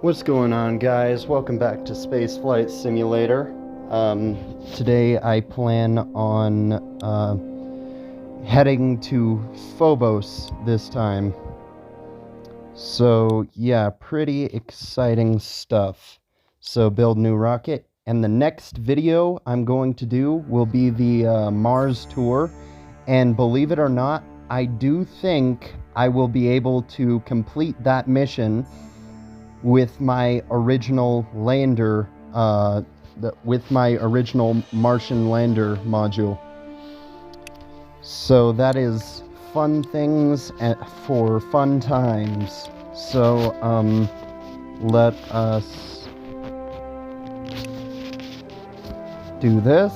What's going on, guys? Welcome back to Spaceflight Simulator. Today I plan on heading to Phobos this time. So yeah, pretty exciting stuff. So build new rocket, and the next video I'm going to do will be the Mars tour. And believe it or not, I do think I will be able to complete that mission with my original lander, with my original Martian lander module. So that is fun things for fun times. So, let us do this.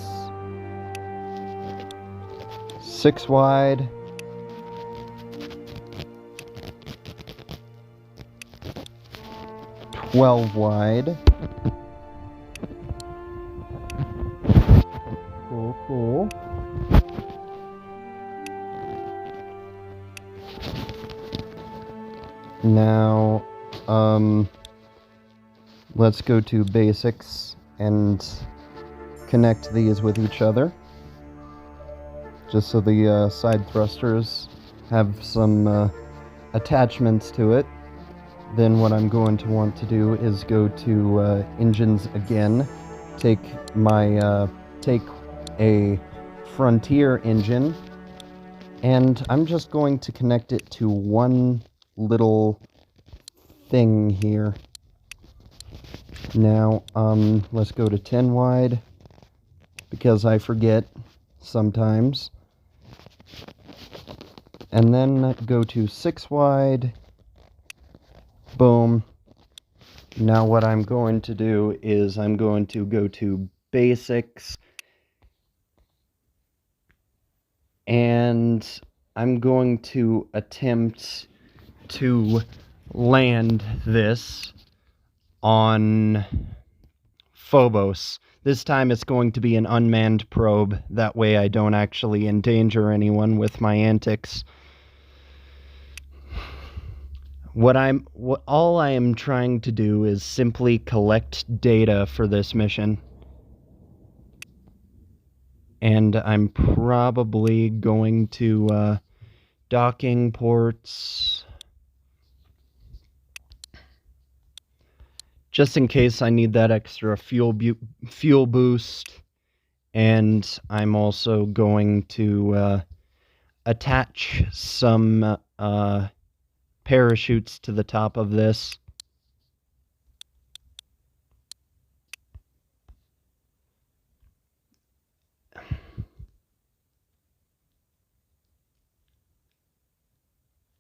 6 wide. Wide. Cool. Now, let's go to basics and connect these with each other, just so the side thrusters have some attachments to it. Then what I'm going to want to do is go to engines again, take a Frontier engine, and I'm just going to connect it to one little thing here. Now, let's go to 10 wide, because I forget sometimes. And then go to 6 wide. Boom. Now what I'm going to do is I'm going to go to basics, and I'm going to attempt to land this on Phobos. This time it's going to be an unmanned probe. That way I don't actually endanger anyone with my antics. All I am trying to do is simply collect data for this mission. And I'm probably going to docking ports, just in case I need that extra fuel boost. And I'm also going to attach some parachutes to the top of this.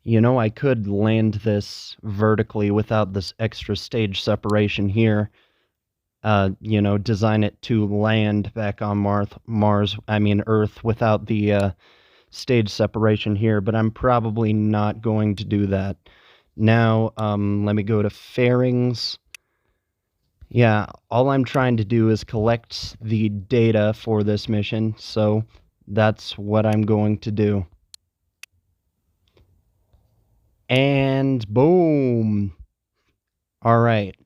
You know, I could land this vertically without this extra stage separation here. You know, design it to land back on Earth without the stage separation here, but I'm probably not going to do that. Now, let me go to fairings. Yeah, all I'm trying to do is collect the data for this mission, so that's what I'm going to do. And boom! Alright,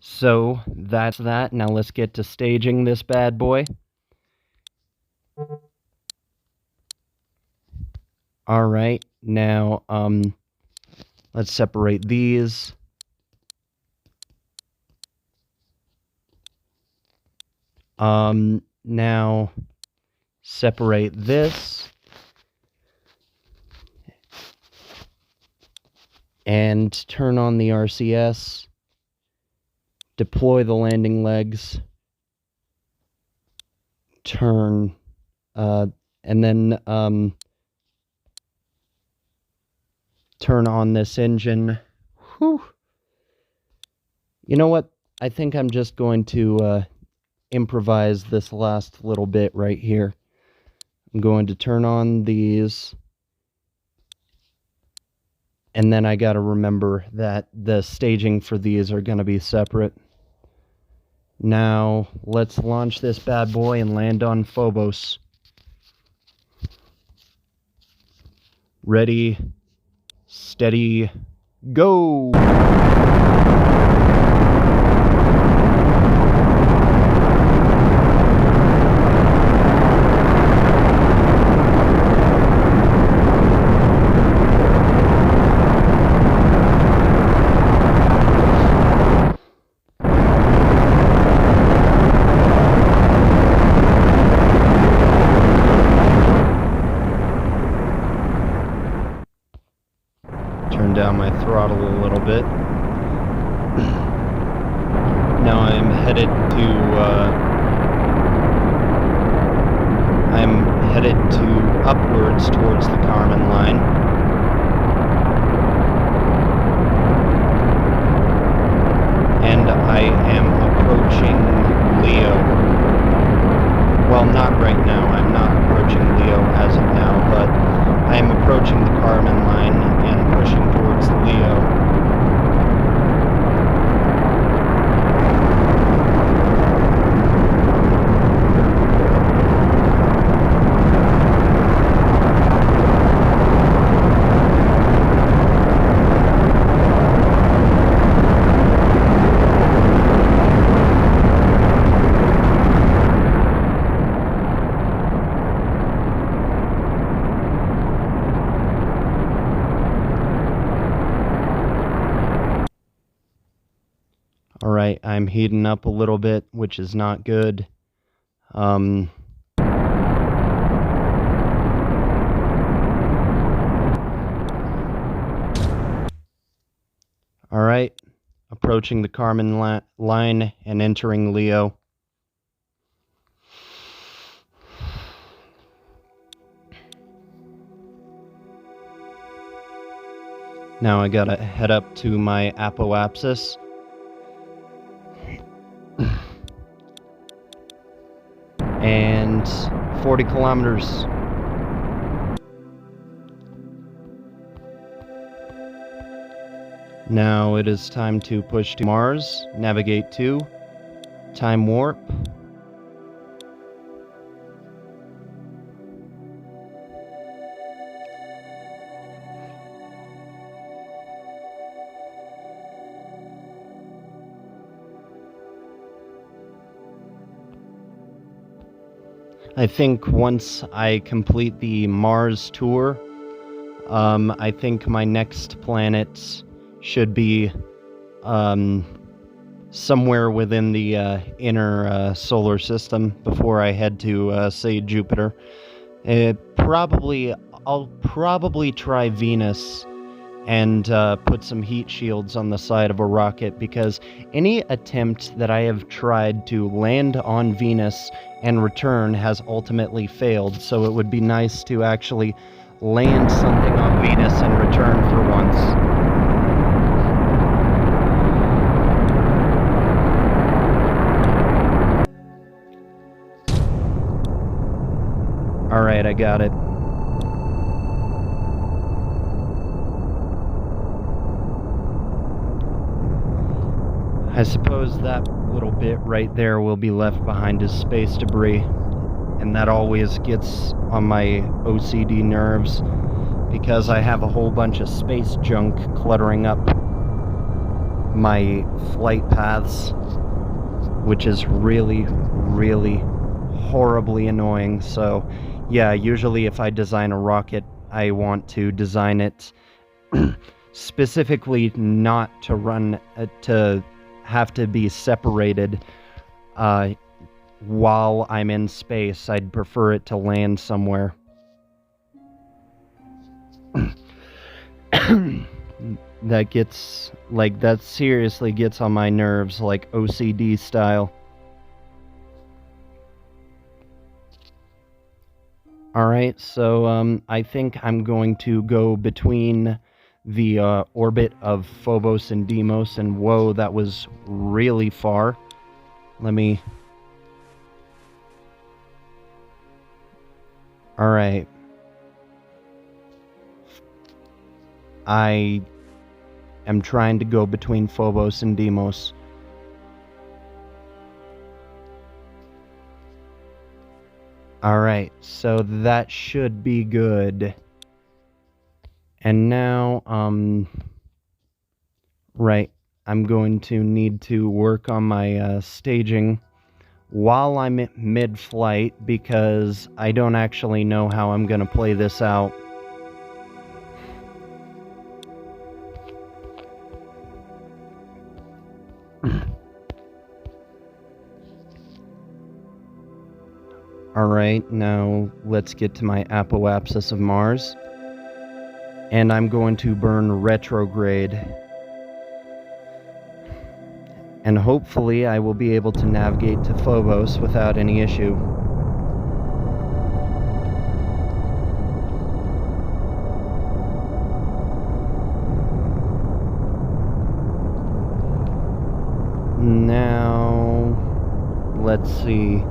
so that's that. Now let's get to staging this bad boy. Alright, now, let's separate these. Now, separate this. And turn on the RCS. Deploy the landing legs. Turn, and then, turn on this engine. Whew. You know what? I think I'm just going to improvise this last little bit right here. I'm going to turn on these. And then I gotta remember that the staging for these are gonna be separate. Now, let's launch this bad boy and land on Phobos. Ready, steady, go! throttle a little bit. Now I'm headed to upwards towards the Kármán line. And I am approaching Leo. Well, not right now. I'm not approaching Leo as of now, but I am approaching the Kármán line and pushing towards Leo. Alright, I'm heating up a little bit, which is not good. Alright, approaching the Kármán line and entering Leo. Now I gotta head up to my apoapsis. And 40 kilometers. Now it is time to push to Mars, navigate to, time warp. I think once I complete the Mars tour, I think my next planet should be somewhere within the inner solar system before I head to, say, Jupiter. I'll probably try Venus and put some heat shields on the side of a rocket, because any attempt that I have tried to land on Venus and return has ultimately failed, so it would be nice to actually land something on Venus and return for once. Alright, I got it. I suppose that little bit right there will be left behind as space debris, and that always gets on my OCD nerves, because I have a whole bunch of space junk cluttering up my flight paths, which is really, really horribly annoying. So yeah, usually if I design a rocket, I want to design it specifically not to run, to have to be separated while I'm in space. I'd prefer it to land somewhere. That seriously gets on my nerves, like OCD style. Alright, so I think I'm going to go between the orbit of Phobos and Deimos, and whoa, that was really far. Alright. I am trying to go between Phobos and Deimos. Alright, so that should be good. And now, right, I'm going to need to work on my staging while I'm mid-flight, because I don't actually know how I'm going to play this out. Alright, now let's get to my apoapsis of Mars. And I'm going to burn retrograde. And hopefully I will be able to navigate to Phobos without any issue. Now, let's see.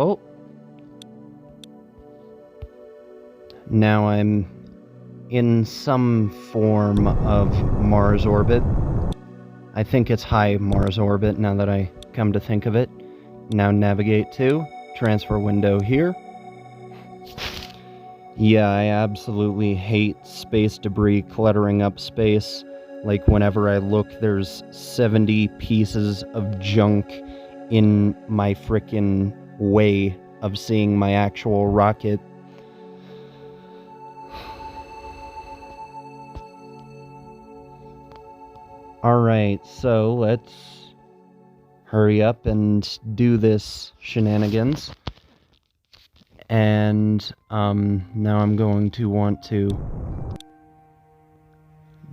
Oh. Now I'm in some form of Mars orbit. I think it's high Mars orbit now that I come to think of it. Now navigate to, transfer window here. Yeah, I absolutely hate space debris cluttering up space. Like, whenever I look, there's 70 pieces of junk in my frickin' way of seeing my actual rocket. Alright, so let's hurry up and do this shenanigans. And now I'm going to want to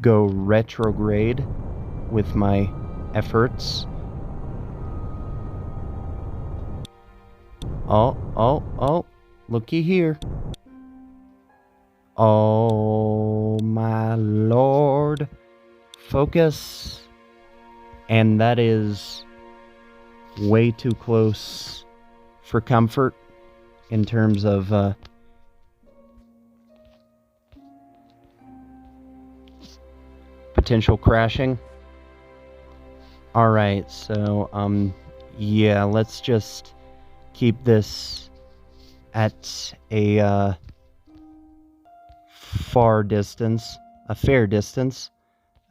go retrograde with my efforts. Oh, looky here. Oh my lord. Focus. And that is way too close for comfort in terms of potential crashing. Alright, so yeah, let's just keep this at a fair distance.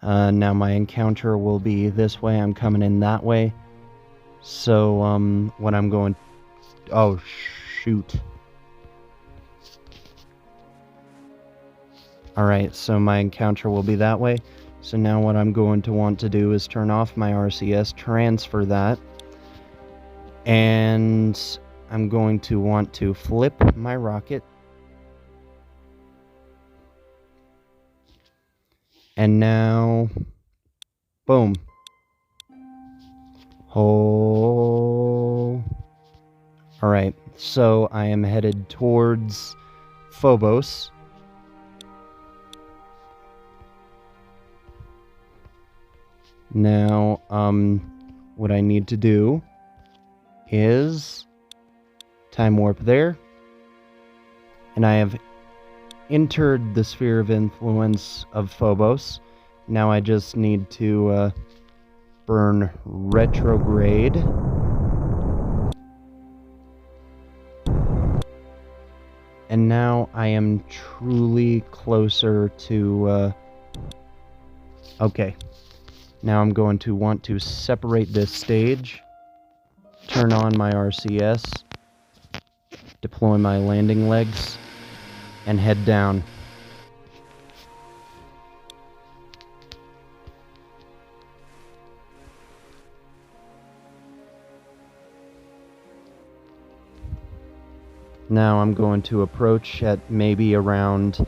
Now my encounter will be this way. I'm coming in that way. So what I'm going... Oh, shoot. Alright, so my encounter will be that way. So now what I'm going to want to do is turn off my RCS, transfer that, and I'm going to want to flip my rocket. And now, boom. Oh. Alright, so I am headed towards Phobos. Now, what I need to do is time warp there. And I have entered the sphere of influence of Phobos. Now I just need to burn retrograde. And now I am truly closer to... Okay. Now I'm going to want to separate this stage, turn on my RCS, deploy my landing legs, and head down. Now I'm going to approach at maybe around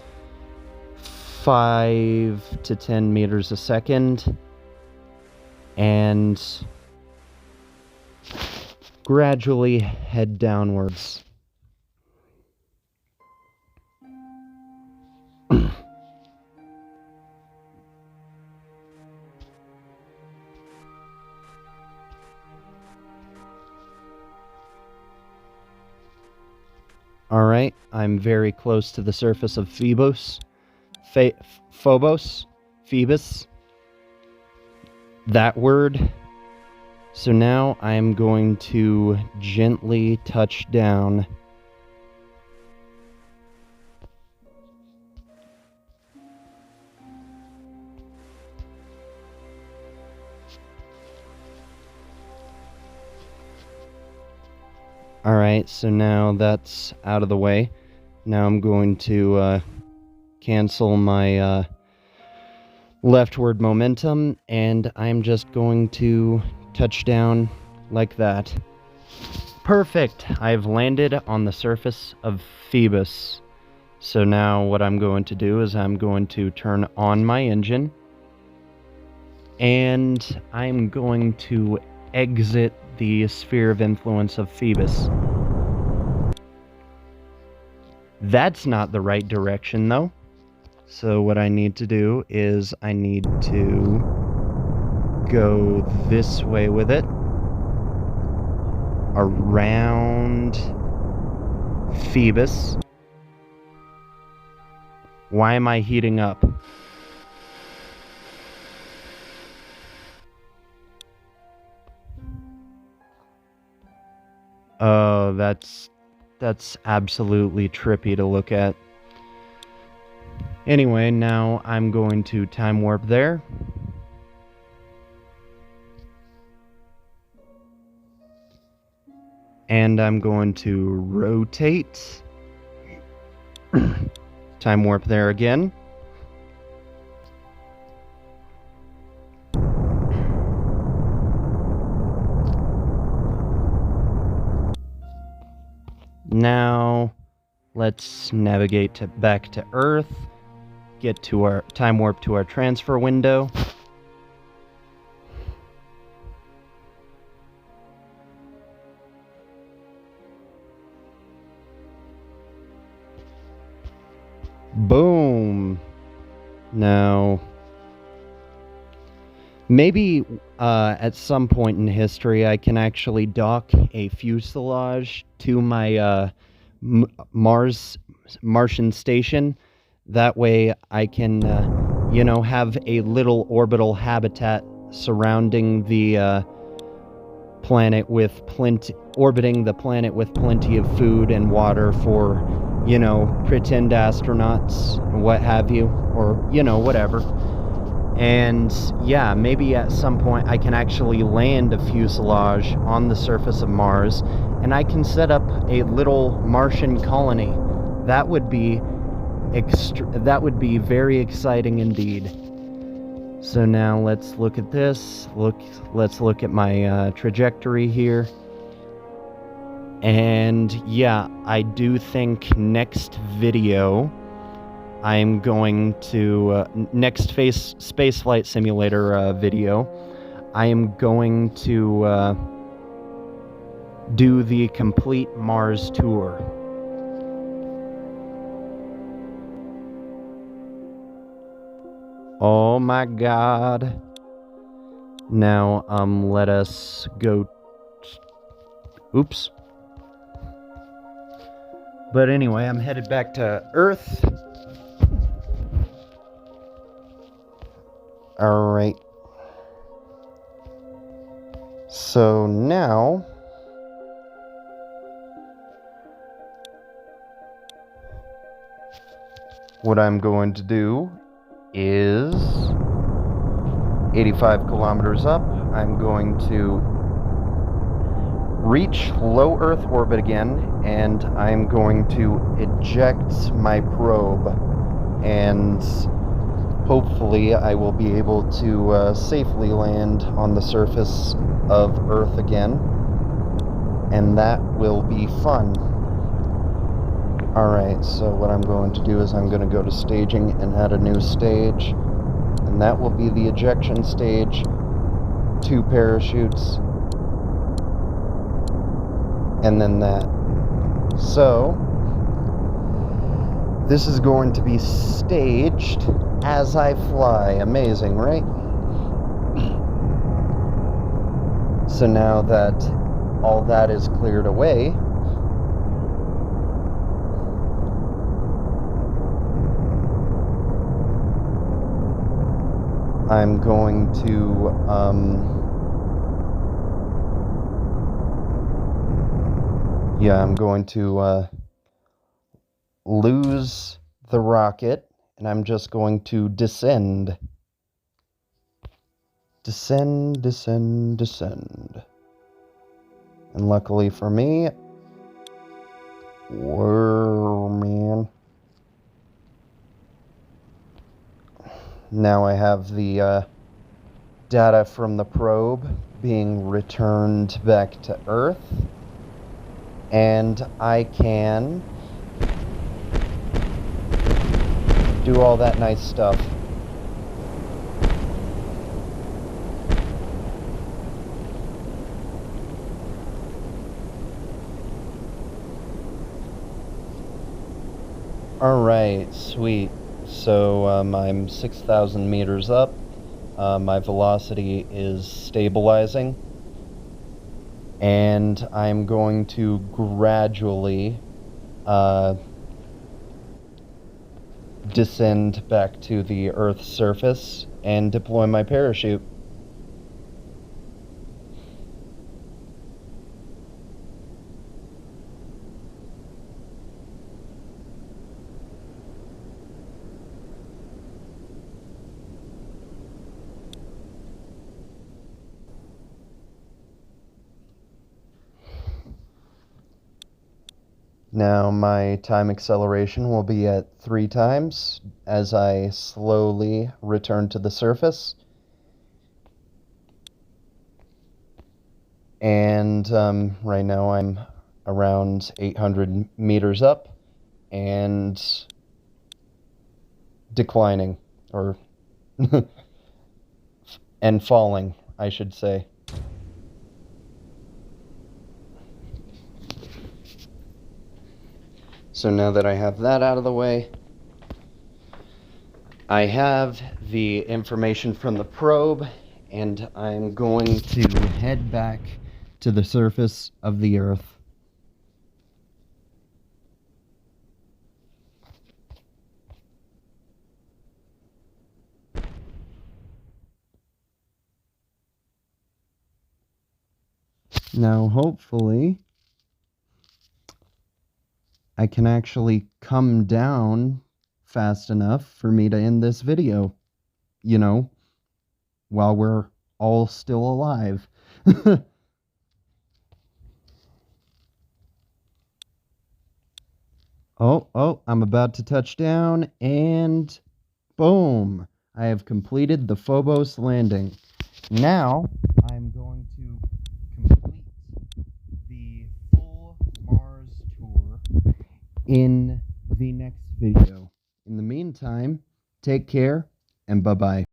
5 to 10 meters a second, and gradually head downwards. Alright, I'm very close to the surface of Phobos. Phobos? Phoebus? That word. So now I'm going to gently touch down. Alright, so now that's out of the way. Now I'm going to cancel my leftward momentum, and I'm just going to touch down like that. Perfect! I've landed on the surface of Phobos. So now what I'm going to do is I'm going to turn on my engine, and I'm going to exit the sphere of influence of Phobos. That's not the right direction, though. So what I need to do is I need to go this way with it, around Phobos. Why am I heating up? Oh, that's absolutely trippy to look at. Anyway, now I'm going to time warp there. And I'm going to rotate. Time warp there again. Now, let's navigate back to Earth. Get to our time warp to our transfer window. Boom. Now, maybe at some point in history I can actually dock a fuselage to my Martian station. That way I can, you know, have a little orbital habitat surrounding the planet with orbiting the planet with plenty of food and water for, you know, pretend astronauts, what have you, or, you know, whatever. And yeah, maybe at some point I can actually land a fuselage on the surface of Mars, and I can set up a little Martian colony. That would be very exciting indeed. So now let's look at this. Let's look at my trajectory here. And yeah, I do think next video I'm going to next Spaceflight Simulator video, I am going to do the complete Mars tour. Oh my God. Now, let us go. Oops. But anyway, I'm headed back to Earth. Alright. So now, what I'm going to do is 85 kilometers up. I'm going to reach low Earth orbit again, and I'm going to eject my probe, and hopefully I will be able to safely land on the surface of Earth again, and that will be fun. Alright, so what I'm going to do is I'm going to go to staging and add a new stage, and that will be the ejection stage, 2 parachutes, and then that. So, this is going to be staged as I fly. Amazing, right? So now that all that is cleared away, I'm going to I'm going to lose the rocket, and I'm just going to descend. Descend, descend, descend. And luckily for me, man. Now I have the data from the probe being returned back to Earth, and I can do all that nice stuff. Alright, sweet. So I'm 6,000 meters up. My velocity is stabilizing. And I'm going to gradually descend back to the Earth's surface and deploy my parachute. Now my time acceleration will be at 3 times as I slowly return to the surface. And right now I'm around 800 meters up and declining, or and falling, I should say. So now that I have that out of the way, I have the information from the probe, and I'm going to head back to the surface of the Earth. Now, hopefully, I can actually come down fast enough for me to end this video, you know, while we're all still alive. Oh, I'm about to touch down, and boom! I have completed the Phobos landing. Now, I'm going to complete the full Mars tour in the next video. In the meantime, take care, and bye-bye.